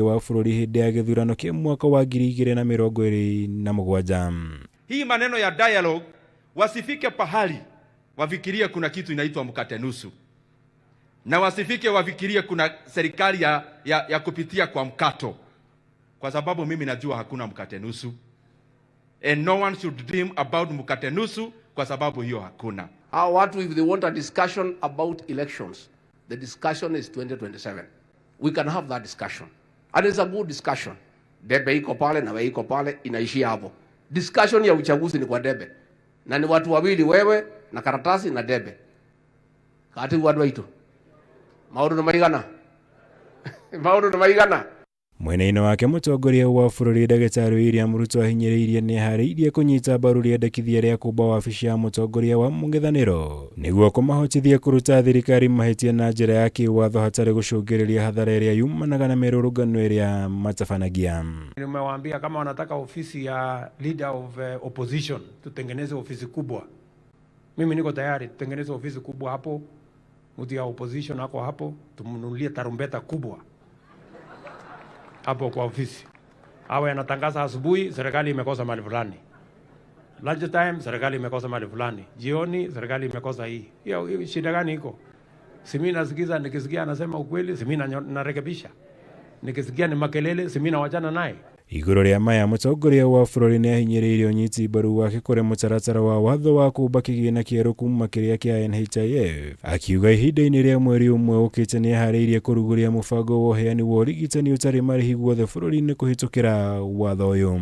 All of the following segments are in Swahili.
wa bururi hindi ya githurano kia mwaka wa 2027. Hii maneno ya dialogue wasifike pahali wafikirie kuna kitu inaitwa mkate nusu, na wasifike wafikirie kuna serikali ya kupitia kwa mkato, kwa sababu mimi najua hakuna mkate nusu, and no one should dream about mkate nusu, kwa sababu hiyo hakuna. Our watu, if they want a discussion about elections, the discussion is 2027. We can have that discussion, and it's a good discussion. Debe iko pale na wewe iko pale, inaishia hapo. Discussion ya uchaguzi ni kwa debe, na ni watu wawili, wewe na karatasi na debe. Kati watu waitu mauru na maigana mauru na maigana. Mwena-inĩ wake mũtongoria wa bũrũri Ndagĩtarĩ William Ruto ahinyĩrĩirie nĩ harĩirie kũnyita mbaru rĩendekithia rĩa kũmba wabici ya mũtongoria wa mũng'ethanĩro nĩguo kũmahotithia kũruta thirikari mahĩtia na njĩra ya kĩwatho hatarĩ gũcũngĩrĩria hathara ĩrĩa yumanaga na mĩrũrũngano ĩrĩa matabanagia. Nimewaambia kama wanataka ofisi ya leader of opposition, tutengeneze ofisi kubwa. Mimi niko tayari tutengeneze ofisi kubwa hapo, mtu ya opposition hako hapo, tumnunulie tarumbeta kubwa hapo kwa ofisi. Awe anatangaza asubuhi, serikali imekosa mali fulani. Lunch time, serikali imekosa mali fulani. Jioni, serikali imekosa hii. Hiyo shida gani iko? Si mimi nasikiza, nikisikia anasema ukweli, si mimi narekebisha. Nikisikia ni makelele, si mimi nawachana naye. Igũrũ rĩa maya mũtongoria wa bũrũri nĩ ahinyĩrĩirie ũnyiti mbaru wake kũrĩ mũtaratara wa watho wa kũmba kĩgĩna kĩerũ kuma kĩrĩa kĩa NHIF, akiuga ihinda-inĩ rĩa mweri ũmwe ũkĩte nĩ eharĩirie kũrugũria mũbango wa ũheani wa ũrigitani ũtarĩ marĩhi guothe bũrũri-inĩ kũhĩtũkĩra watho ũyũ.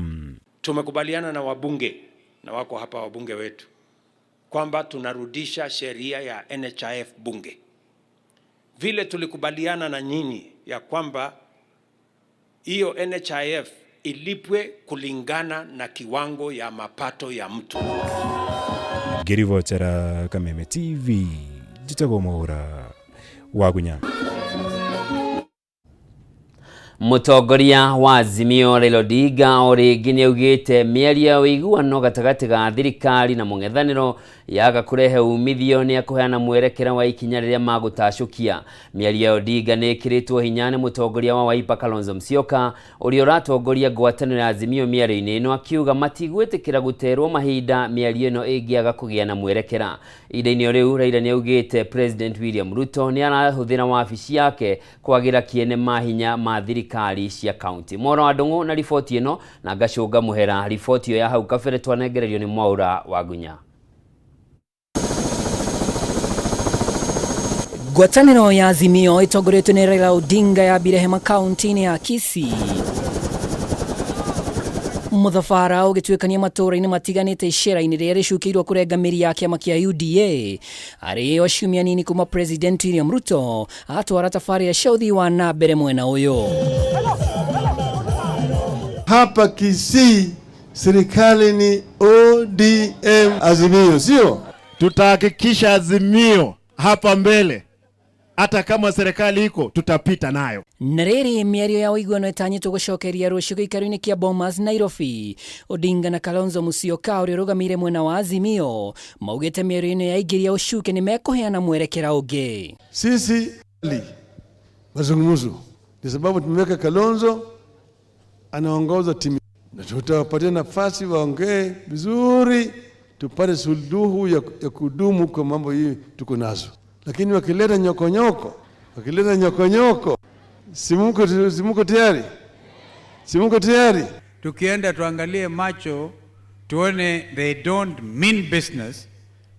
Tumekubaliana na wabunge, na wako hapa wabunge wetu, kwamba tunarudisha sheria ya NHIF bunge. Vile tulikubaliana na nyinyi ya kwamba hiyo NHIF ilipwe kulingana na kiwango ya mapato ya mtu. Ngĩribotera Kameme TV, njĩtagwo Mwaura Wagunya. Mũtongoria wa Azimio Raila Odinga orĩngĩ nĩaugĩte mĩario ya ũiguano gatagatĩ ga thirikari na mũng'ethanĩro yaga kũrehe umithio nĩ akũheana mwerekera wa ikinya rĩrĩa magũtacũkia. Mĩario ya Odinga nĩ ĩkĩrĩtwo hinya nĩ mũtongoria wa Wiper Kalonzo Musyoka ũrĩa ũratongoria ngwatanĩro ya Azimio mĩario-inĩ ĩno, akiuga matigwĩtĩkĩra gũterwo mahinda mĩario ĩno ĩngĩaga kũgĩa na mwerekera. Ihinda-inĩ rĩu Raila nĩaugĩte President William Ruto nĩ arahũthĩra wabici yake kwagĩra kĩene mahinya ma thirikari cia kaunti. Moro wa Ndung'u na riboti ĩno na Ngacũnga Mũhera. Riboti ĩyo ya hau kabere twanengererio nĩ Mwaura Wagunya. Ngwatanĩro ya Azimio ĩtongoretio nĩ Raila Odinga yambire hema kaunti-inĩ ya Kisii. Mũthabara ũgĩtuĩkania matũũra-inĩ matiganĩte icera-inĩ rĩrĩa rĩcukĩirwo kũrenga mĩri ya kĩama kĩa UDA arĩ o ciumia nini kuma President William Ruto atwara tabarĩra cia ũthii wa na mbere mwena ũyũ. Hapa Kisii serikali ni ODM Azimio, sio? Tutahakikisha Azimio hapa mbele, hata kama serikali iko tutapita nayo. Na rĩrĩ mĩario ya ũiguano ĩtanyĩtwo gũcokeria rũciũ gĩikaro-inĩ kĩa Bomas Nairobi. Odinga na Kalonzo Musyoka ũrĩa ũrũgamĩrĩire mwena wa Azimio maugĩte mĩario-inĩ ya ingĩria ũcuke nĩ mekũheana mwerekera ũngĩ. Sisi mazungumzo kwa sababu tumeweka Kalonzo anaongoza timu na tutawapatia nafasi waongee vizuri, tupate suluhu ya kudumu kwa mambo hii tuko nazo. Lakini wakileta nyokonyoko, simuko tayari. Tukienda tuangalie macho, tuone they don't mean business.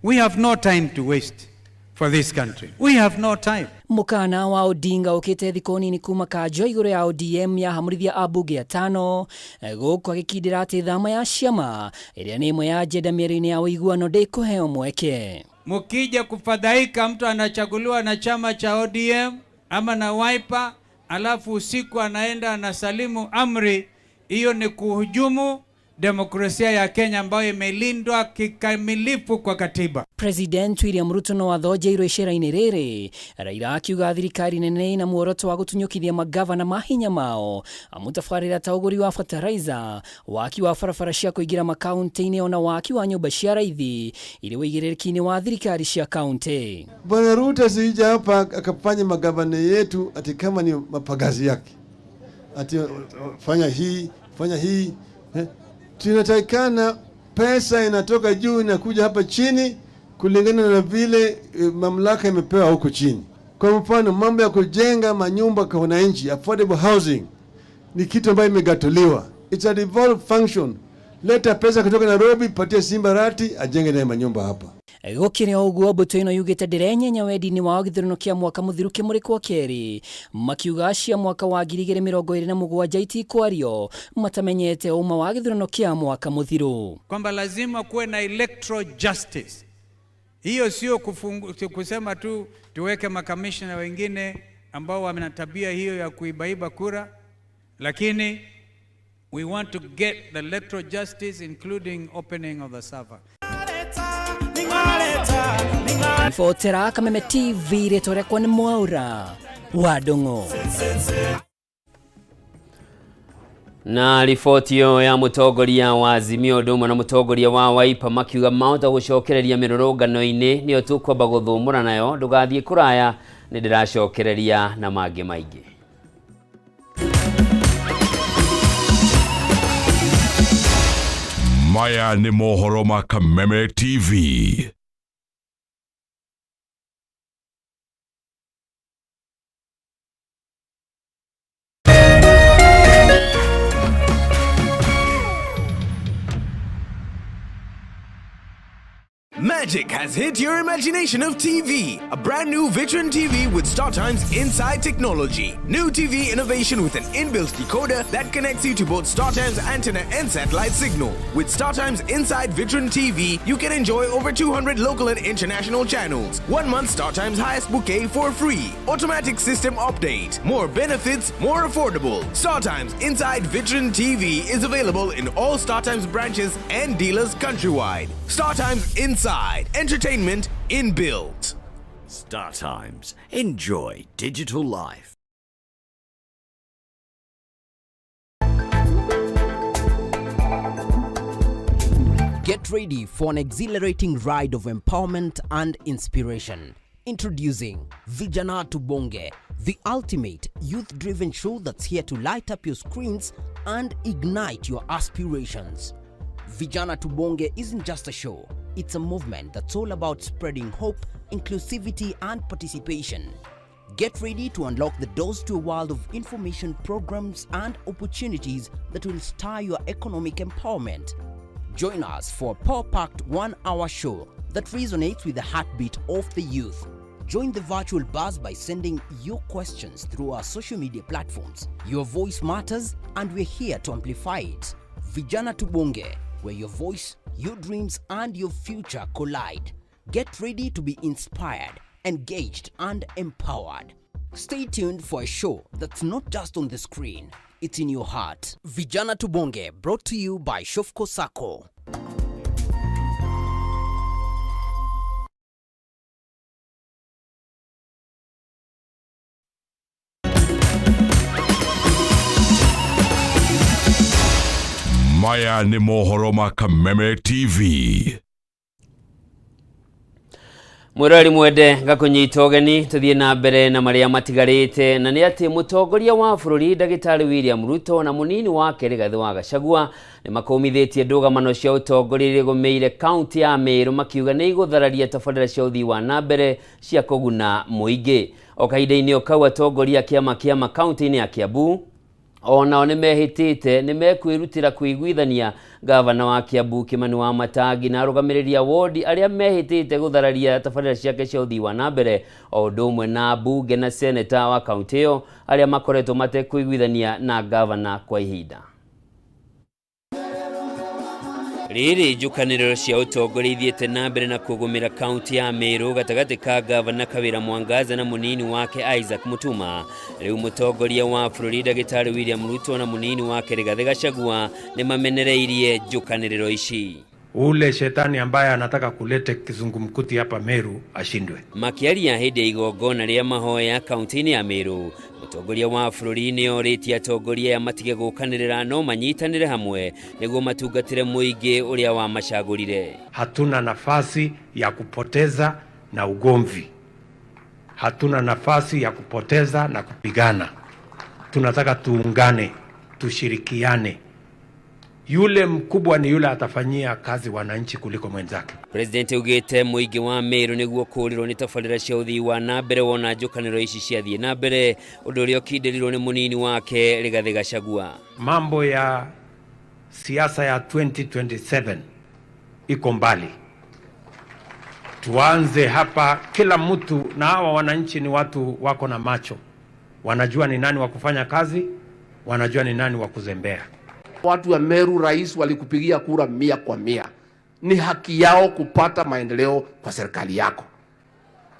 We have no time to waste for this country. We have no time. Mũkana wa Odinga ũkĩte thikũ nini kuma kanjũ igũrũ ya ODM ya hamũrithia ambunge atano gũkũ agĩkindĩra atĩ thama ya ciama ĩrĩa nĩ ĩmwe ya ajenda mĩario-inĩ ya ũiguano ndĩkũheo mweke. Mukija kufadhaika mtu anachaguliwa na chama cha ODM ama na Wiper, alafu usiku anaenda anasalimu amri, hiyo ni kuhujumu demokrasia ya Kenya ambayo imelindwa kikamilifu kwa katiba. President William Ruto no athojeirwo icera-inĩ rĩrĩ, Raila akiuga thirikari nene na muoroto wa gũtunyũkithia magavana mahinya mao, amutabarĩra ta ũgũri wa fertilizer, waki wa barabara cia kũingĩra makaunti-inĩ ona waki wa nyũmba cia raithi irĩ ũigĩrĩrĩki-inĩ wa thirikari cia kaunti. Bwana Ruto sija hapa akafanya magavana yetu ati kama ni mapagazi yake. ati fanya hii. Tunatakikana pesa inatoka juu inakuja hapa chini kulingana na vile mamlaka imepewa huko chini. Kwa mfano mambo ya kujenga manyumba kwa wananchi, affordable housing, ni kitu ambayo imegatuliwa. It's a devolved function. Leta pesa kutoka Nairobi, patia Simbarati ajenge naye manyumba hapa. Gukiri oguo mbuto ino yugite ndirenyenya wedi-ini wao githurano kia mwaka muthiru kimurikwo keri makiuga cia mwaka wa 2027 itikwario matamenyete uma wa githurano kia mwaka muthiru, kwamba lazima kuwe na electoral justice. Hiyo sio kusema tu tuweke makamishna wengine ambao wana tabia hiyo ya kuibaiba kura, lakini we want to get the electoral justice including opening of the server. Ifotera Kameme TV retore kwa ni Mwaura Wadongo. Na riboti yo ya mutongoria wa Azimio Ndumwe na mutongoria wa Wiper makiuga mahota gucokereria mirurungano-ini niyo tukwamba guthumura nayo ndugathie kuraya ni ndiracokereria na mangi maingi. Maya ni mohoro ma Kameme TV. Magic has hit your imagination of TV. A brand new Vitron TV with StarTimes Inside technology. New TV innovation with an inbuilt decoder that connects you to both StarTimes antenna and satellite signal. With StarTimes Inside Vitron TV, you can enjoy over 200 local and international channels. 1 month StarTimes highest bouquet for free. Automatic system update. More benefits, more affordable. StarTimes Inside Vitron TV is available in all StarTimes branches and dealers countrywide. StarTimes Inside. Entertainment inbuilt. StarTimes. Enjoy digital life. Get ready for an exhilarating ride of empowerment and inspiration. Introducing Vijana Tubonge, the ultimate youth-driven show that's here to light up your screens and ignite your aspirations. Vijana Tubonge isn't just a show, it's a movement that's all about spreading hope, inclusivity and participation. Get ready to unlock the doors to a world of information programs and opportunities that will stir your economic empowerment. Join us for a power-packed 1-hour show that resonates with the heartbeat of the youth. Join the virtual buzz by sending your questions through our social media platforms. Your voice matters and we're here to amplify it. Vijana Tubonge, where your voice, your dreams and your future collide. Get ready to be inspired, engaged and empowered. Stay tuned for a show that's not just on the screen, it's in your heart. Vijana Tubonge, brought to you by Shofco Sacco. Maya ni mohoro ma Kameme TV. Mwirori mwende ngakunyita ugeni tuthie na mbere na maria matigarite na ni ati mutongoria wa bururi Ndagitari William Ruto na munini wake Rigathi wa Gachagua ni makomithitie ndugamano cia utongoria gumeire kaunti ya Meru makiuga ni iguthararia tabarĩra cia uthii wa na mbere cia kuguna muingi. O kahinda-inĩ o kau atongoria kiama kaunti-inĩ ya Kiambu onao nimehitite nimekwirutira kuiguithania gavana wa Kiambu Kimani wa Matangi na arũgamĩrĩri wodi aria mehitite guthararia tabarĩra ciake cia uthii wa na mbere o ũndũ ũmwe na bunge na seneta wa kaunti ĩyo aria makoretwo matekuiguithania na gavana kwa ihinda. Riri njukanĩrĩro cia ũtongoria ithiĩte na mbere na kũgũmĩra kaunti ya Meru gatagatĩ ka gavana Kawĩra Mwangaza na munini wake Isaac Mutuma. Rĩu mũtongoria wa bũrũri Ndagĩtarĩ William Ruto na munini wake Rigathi Gachagua ni mamenereirie njukanĩrĩro ici. Ule shetani ambaye anataka kulete kizungumkuti hapa Meru ashindwe. Makiaria hĩndĩ ya igongona rĩa mahoya kaunti-inĩ ya Meru, mũtongoria wa bũrũri nĩ orĩtie atongoria ya matige gũkanĩrĩra no manyitanĩre hamwe nĩguo matungatĩre mũingĩ ũrĩa wa macagũrire. Hatuna nafasi ya kupoteza na ugomvi. Hatuna nafasi ya kupoteza na kupigana. tunataka tuungane, tushirikiane. Yule mkubwa ni yule atafanyia kazi wananchi kuliko mwenzake. President ugite muigi wa Meru niguo kurirwo ni tabarira cia uthii wa nambere wona njukaniro ici ciathie nambere undu uria kidirirwo ni munini wake Rigathi Gachagua. Mambo ya siasa ya 2027 iko mbali. Tuanze hapa, kila mtu, na hawa wananchi ni watu wako na macho. Wanajua ni nani wa kufanya kazi, wanajua ni nani wa kuzembea. Watu wa Meru, rais walikupigia kura 100%. Ni haki yao kupata maendeleo kwa serikali yako.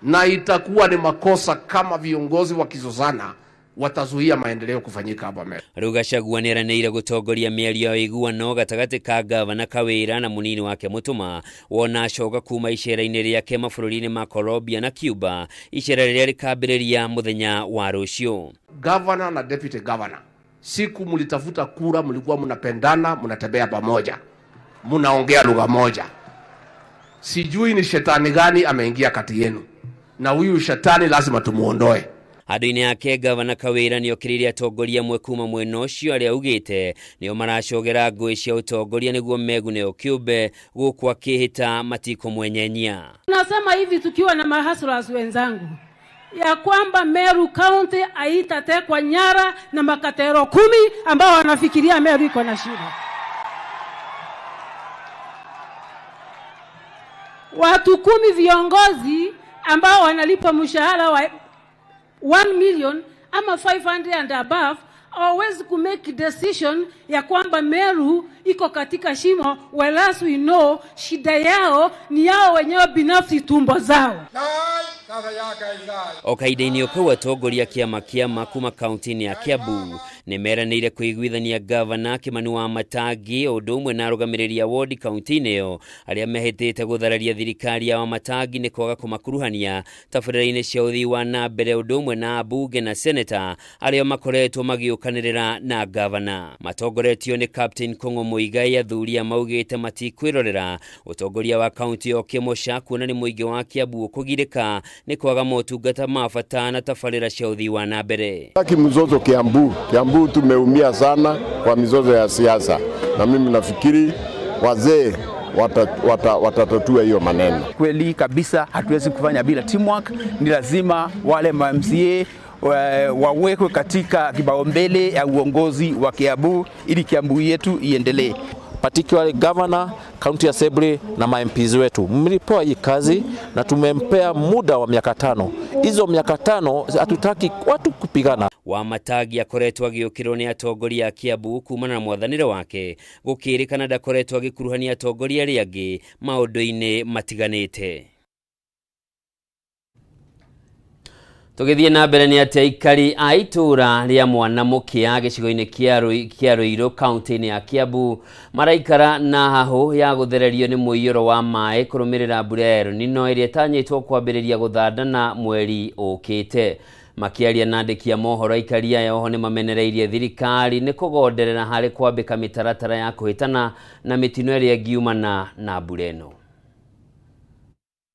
Na itakuwa ni makosa kama viongozi wakizozana watazuia maendeleo kufanyika hapa Meru. Gachagua neranĩire gutongoria mĩario ya iguano gatagati ka gavana Kawira na munini wake Mutuma wona acoka kuma icera-inĩ rĩake mabũrũri-inĩ ma Colombia na Cuba, icera rĩrĩa rĩkambĩrĩria muthenya wa rũciũ. Governor na deputy governor, siku mlitafuta kura mlikuwa mnapendana, mnatembea pamoja, mnaongea lugha moja. Sijui ni shetani gani ameingia kati yenu, na huyu shetani lazima tumuondoe. Handũ-inĩ yake gavana Kawira nĩ okĩrĩire atongoria amwe kuma mwena ũcio arĩa augĩte nĩo maracogera ngũĩ cia ũtongoria nĩguo megune o kĩũmbe gũkũ akĩhĩta matikũmwenyenya. Tunasema hivi tukiwa na mahaslas wenzangu ya kwamba Meru County haitatekwa nyara na makatero 10 ambao wanafikiria Meru iko na shida. Watu 10 viongozi ambao wanalipa mshahara wa 1 million ama 500 and above hawezi ku make decision ya kwamba Meru iko katika shimo, whereas we know shida yao ni yao wenyewe binafsi, tumbo zao. Okaida-inĩ ũkau atongoria kĩama kuma kaunti-inĩ ya Kiambu nĩmeranĩire kũiguithania gavana Kimani wa Matangi ũndũ ũmwe na arũgamĩrĩri a ward kaunti-inĩ ĩyo arĩa mehĩtĩte gũthararia thirikari ya Matangi nĩ kwaga kũmakuruhania tabarĩra-inĩ cia ũthii wa nambere ũndũ ũmwe na ambunge na seneta arĩa makoretwo magĩũkanĩrĩra na gavana. Matongoretio nĩ Captain Kong'o Muigai, athuri maugĩte matikwĩrorera ũtongoria wa kaunti o kĩmoca kuona nĩ mũingĩ wa Kiambu ũkũgirĩka ni kwaga motungata mabata na tabarĩra cia ũthii wa nambere. Mzozo Kiambu tumeumia sana kwa mizozo ya siasa, na mimi nafikiri wazee watatatua hiyo maneno. Kweli kabisa hatuwezi kufanya bila teamwork. Ni lazima wale MCA wawekwe katika kipaumbele ya uongozi wa Kiambu ili Kiambu yetu iendelee. Particularly governor, county assembly na MPs wetu. Mlipewa hii kazi na tumempea muda wa miaka 5. Hizo miaka 5 hatutaki watu kupigana. Wa Matagi akoretwo agĩũkĩrwo nĩ atongoria a Kiambu kumana na mwathanĩre wake gũkĩrĩkana ndakoretwo agĩkuruhania atongoria arĩa angĩ maũndũ-inĩ matiganĩte. Tugithie na mbere ni ati aikari a itura ria Mwanamukia gicigo-ini kia Ruiru kaunti-ini ya Kiambu maraikara na hahu ya guthererio ni muiyuro wa mai kurumirira mbura ya El Nino iria itanyitwo kwambiriria guthandana mweri ukite. Makiaria na andĩki a mohoro aikari aya oho ni mamenereirie thirikari ni kugonderera harĩ kwambĩka mĩtaratara ya kũhĩtana na mĩtino ĩrĩa ngiumana na mbura ĩno.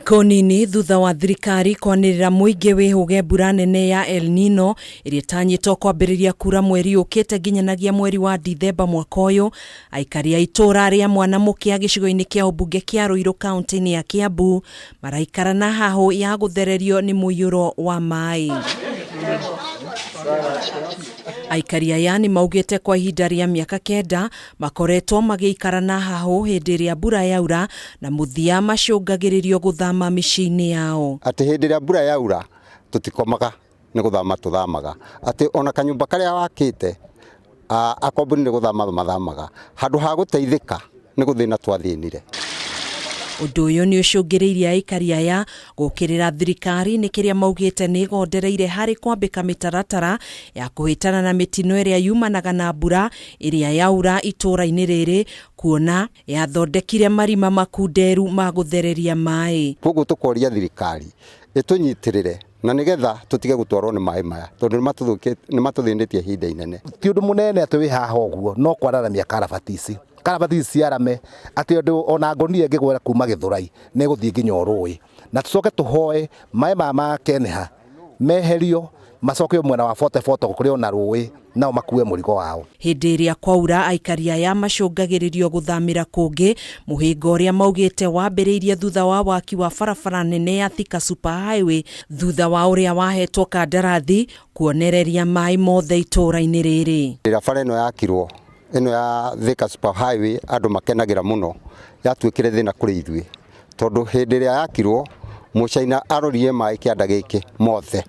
Konini thutha wa thirikari kwanĩrĩra mũingĩ wĩhũge mbura nene ya El Nino ĩrĩa ĩtanyĩtwo kwambĩrĩria kura mweri ũkĩte nginyanagia mweri wa Dithemba mwaka ũyũ, aikari a itũra rĩa Mwanamukia gĩcigo-inĩ kĩa ũmbunge kĩa Ruiru kaunti-inĩ ya Kiambu maraikara na hahũ ya gũthererio nĩ mũiyũro wa maĩ. Aikari aya ni maugĩte kwa ihinda rĩa mĩaka 9 makoretwo magĩikara na hahũ hĩndĩ ĩrĩa mbura yaura na mũthia macũngagĩrĩrio gũthama mĩciĩ-inĩ yao. Atĩ hĩndĩ ĩrĩa mbura yaura tutikomaga nĩ gũthama tuthamaga. Atĩ ona kanyũmba karĩa wakĩte akombuni nĩ gũthama mathamaga. Handũ ha gũteithĩka nĩ gũthĩna twathĩnire. Ũndũ ũyũ nĩ ũcũngĩrĩirie aikari aya gũkĩrĩra thirikari nĩ kĩrĩa maugĩte nĩ ĩgondereire harĩ kwambĩka mĩtaratara ya kũhĩtana na mĩtino ĩrĩa yumanaga na mbura ĩrĩa yaura itũra-inĩ rĩrĩ, kuona yathondekire marima makunderu ma gũthereria maĩ. Koguo tũkoria thirikari ĩtũnyitĩrĩre na nigetha tutige gutwarwo ni maĩ maya tondu ni matuthinditie ihinda inene. Ti undu munene ati wi haha uguo no kwararamia karabati ciarame ati undu ona ngoni ngigwera kuma Githurai ne guthie nginya Rũĩ na tucoke tuhoe maĩ ma makeneha meherio macokio mwena wa 44 kuri ona Rũĩ nao makue mũrigo wao. Hĩndĩ ĩrĩa kwaura aikaria ya macũngagĩrĩrio gũthamĩra kũngĩ, mũhĩnga ũrĩa maugĩte wambĩrĩirie thutha wa waki wa barabara nene ya Thika Super Highway thutha wa ũrĩa wahetwo kandarathi kuonereria maĩ mothe itũra-inĩ rĩrĩ. Rĩrĩa bara ĩno yakirwo, ĩno ya Thika Super Highway, andũ makenagĩra mũno, yatuĩkire thĩna kũrĩ ithuĩ, tondũ hĩndĩ ĩrĩa yakirwo Mũchaina arorire maĩ kĩanda gĩkĩ mothe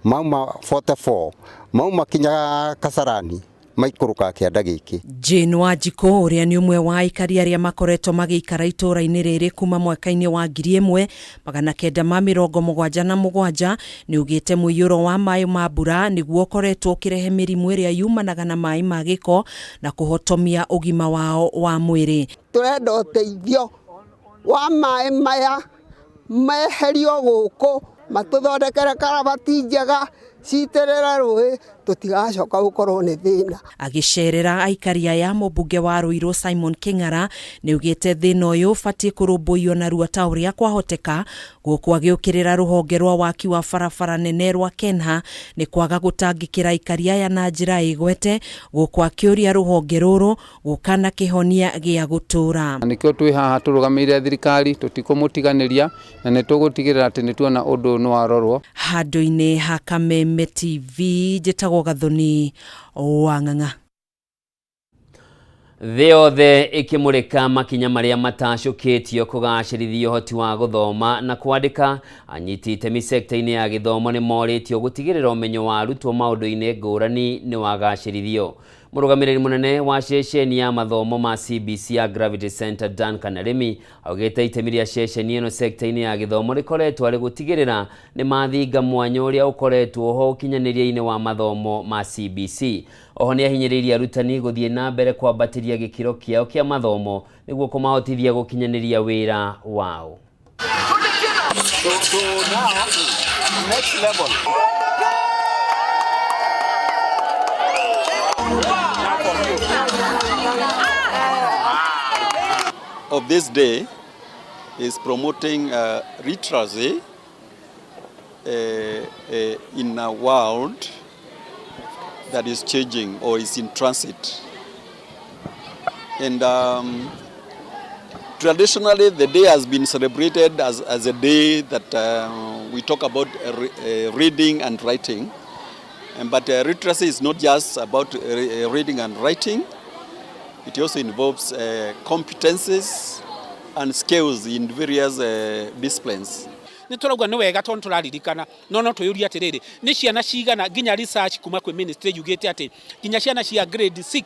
mauma 44 mauma kinya Kasarani maikũrũka kĩanda gĩkĩ. Jane Wanjikũ ũrĩa nĩ ũmwe wa aikari arĩa makoretwo magĩikara itũra-inĩ rĩrĩ kuma mwaka-inĩ wa 1977 nĩ ugĩte mũiyũro wa maĩ ma mbura nĩguo ũkoretwo ũkĩrehe mĩrimũ ĩrĩa yumanaga na maĩ ma gĩko na kũhotomia ũgima wao wa mwĩrĩ. Tũrenda ũteithio wa maĩ maya meherio gũkũ matũthondekere karabati njega citerera rũĩ tutigacoka gũkorwo nĩ thĩna. Agĩcerera aikaria ya mũmbunge wa Ruiru Simon King'ara nĩ ugĩte thĩna ũyũ ũbatiĩ kũrũmbũiyo na rua ta ũrĩa kwahoteka, gũkũ agĩũkĩrĩra rũhonge rwa waki wa barabara nene rwa Kenha nĩ kwaga gũtangĩkĩra aikaria aya na njĩra ĩgwete, gũkũ akĩũria rũhonge rũrũ gũka na kĩhonia gĩa gũtũra. Nĩkĩo twĩ haha tũrũgamĩrĩire thirikari, tũtikũmũtiganĩria na nĩtũgũtigĩrĩra atĩ nĩtuona ũndũ nĩ warorwo. Handũ-inĩ ha Kameme TV njĩtagwo Gathoni Wang'ang'a. Thĩ yothe ĩkĩmũrĩka makinya marĩa matacũkĩtio kũgacĩrithia ũhoti wa gũthoma na kwandĩka, anyiti itemi sekta-inĩ ya gĩthomo nĩ morĩtio gũtigĩrĩra ũmenyo wa arutwo maũndũ-inĩ ngũrani nĩ wagacĩrithio. Mũrũgamĩrĩri mũnene wa ceceni ya mathomo ma CBC ya Gravity Center Duncan Aremi augĩte itemi rĩa ceceni ĩno sekta-inĩ ya gĩthomo rĩkoretwo arĩ gũtigĩrĩra nĩ mathinga mwanya ũrĩa ũkoretwo ho ũkinyanĩria-inĩ wa mathomo ma CBC. Oho nĩ ahinyĩrĩirie arutani gũthiĩ na mbere kwambatĩria gĩkĩro kĩao kĩa mathomo nĩguo kũmahotithia gũkinyanĩria wĩra wao. Next level. Of this day is promoting literacy in a world that is changing or is in transit. And traditionally the day has been celebrated as a day that we talk about reading and writing. But literacy is not just about reading and writing. It also involves competences and skills in various disciplines. Nĩtũrauga nĩ wega tondũ tũraririkana no twĩyũria atĩrĩrĩ nĩ ciana cigana nginya research kuma kwĩ ministry yugĩte atĩ nginya ciana cia grade 6,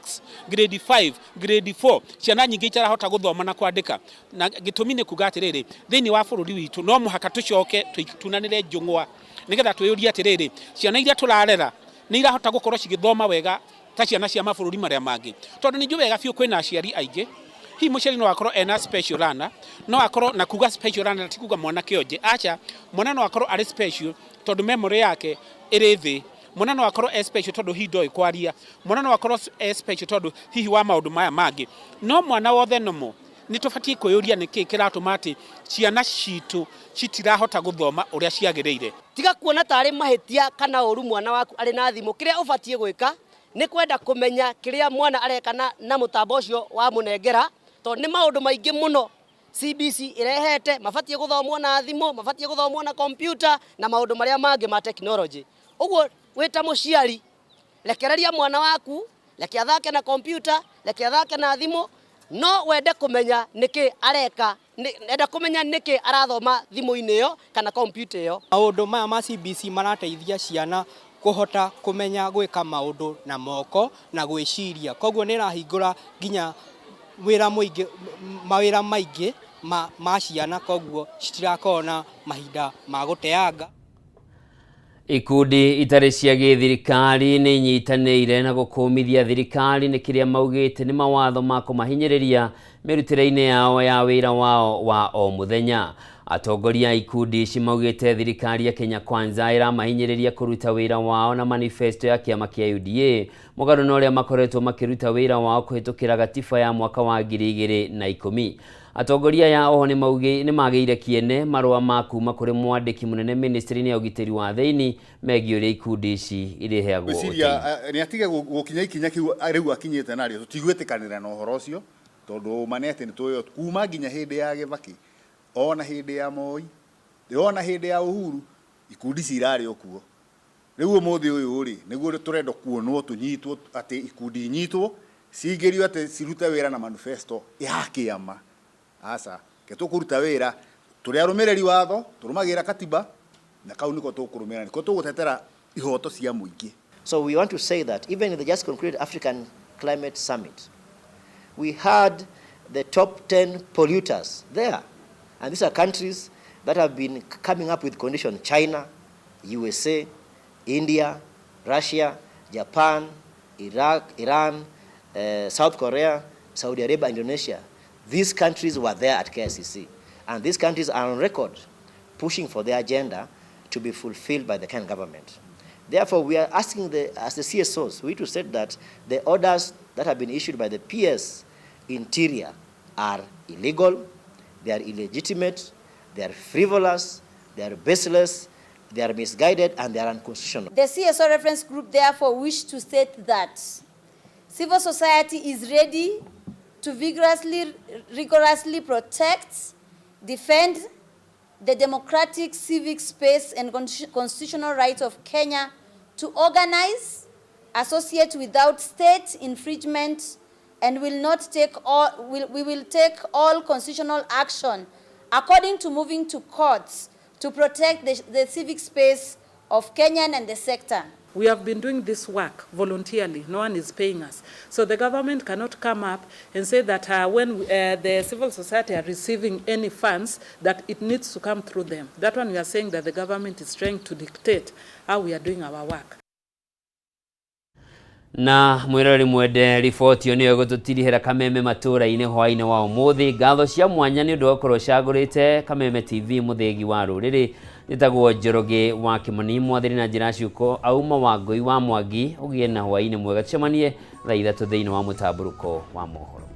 grade 5, grade 4 ciana nyingĩ itarahota gũthoma na kwandĩka, na gĩtũmi nĩ kuga atĩrĩrĩ thĩinĩ wa bũrũri witũ no mũhaka tũcoke tunanĩre njũng'wa nĩgetha twĩyũria atĩrĩrĩ ciana iria tũrarera nĩ irahota gũkorwo cigĩthoma wega ta ciana cia mabũrũri marĩa mangĩ, tondũ nĩ njũ wega biũ kwĩna aciari aingĩ. Hi mũciari no akorwo ena special learner, no akorwo na kuga special learner ti kuga mwana kĩonje, acha mwana no akorwo arĩ special tondũ memory yake ĩrĩ thĩ, mwana no akorwo special tondũ hi ndoĩ kwaria, mwana no akorwo special tondũ hihi wa maũndũ maya mangĩ, no mwana wothe nomo nĩ tũbatiĩ kwĩyũria nĩkĩ kĩratũma atĩ ciana citũ citirahota gũthoma ũrĩa ciagĩrĩire. Tiga kuona tarĩ mahĩtia kana ũru mwana waku arĩ na thimũ, kĩrĩa ũbatiĩ gwĩka nĩ kwenda kũmenya kĩrĩa mwana areka na mũtambo ũcio wa mũnengera, tondũ nĩ maũndũ maingĩ mũno CBC ĩrehete, mabatiĩ gũthomwo na thimũ, mabatiĩ gũthomwo na kompyuta na maũndũ marĩa mangĩ ma tekinoronjĩ. Ũguo wĩta mũciari rekereria mwana waku, reke athake na kompyuta, reke athake na thimũ, no wende kũmenya nĩkĩ areka, enda kũmenya nĩkĩ arathoma thimũ-inĩ ĩyo kana kompyuta ĩyo. Maũndũ maya ma CBC marateithia ciana kũhota kũmenya gwĩka maũndũ na moko na gwĩciria, koguo nĩ rahingũra nginya mawĩra maingĩ ma ciana, koguo citirakorwo na mahinda ma gũteanga. Ikundi itarĩ cia gĩthirikari nĩ inyitanĩire na gũkũmithia thirikari nĩ kĩrĩa maugĩte nĩ mawatho ma kũmahinyĩrĩria mĩrutĩre-inĩ yao ya wĩra wao wa o mũthenya. Atongoria ikundi ici maugite thirikari ya Kenya Kwanza iramahinyiriria kuruta wira wao na manifesto ya kiama kia UDA mugaru na uria makoretwo makiruta wira wao kuhitukira gatiba ya mwaka wa 2010. Atongoria ya oho ni magire kiene marua ma kuma kuri mwandiki munene ministry ya ugitiri wa thiini megie uria ikundi ici iriheagwo gwiciria ni atige gukinya ikinya kiu riu akinyite nario tutigwitikanira na uhoro ucio tondu manete ni tuyo kuma nginya hindi ya Githaki ona hindi ya Moi ona hindi ya Uhuru ikundi cirari okuo riu umuthi uyu ri niguo turendo kuonwo tunyitwo ati ikundi nyitwo cigerio ati cirute wira na manifesto ya kiama asa ke tukuruta wira turi arumireri watho turumagira katiba na kau niko tukurumira niko tugutetera ihoto cia muingi. So we want to say that even in the just concluded African Climate Summit, we had the top 10 polluters there. And these are countries that have been coming up with conditions: China, USA, India, Russia, Japan, Iraq, Iran, South Korea, Saudi Arabia, Indonesia. These countries were there at KICC. And these countries are on record pushing for their agenda to be fulfilled by the Kenyan government. Therefore, we are asking as the CSOs, we to say that the orders that have been issued by the PS Interior are illegal, they are illegitimate, they are frivolous, they are baseless, they are misguided, and they are unconstitutional. The CSO reference group therefore wish to state that civil society is ready to rigorously protect, defend the democratic civic space and constitutional rights of Kenya to organize, associate without state infringement, and we will take all constitutional action according to moving to courts to protect the civic space of Kenyan and the sector. We have been doing this work voluntarily. No one is paying us. So the government cannot come up and say that when the civil society are receiving any funds, that it needs to come through them. That one we are saying that the government is trying to dictate how we are doing our work. Na mwirori mwende riboti yo niyo gututirihira Kameme Matuuraini hwaine wa umuthi ngatho cia mwanya ni undu okoro cagurite Kameme TV muthegi wa ruriri nitagwo Njoroge wa Kimani mwathiri na njira ciuko auma wa Ngui wa Mwangi ugie na hwaine mwega tucemanie thaa 3 thiini wa mutamburuko wa mohoro.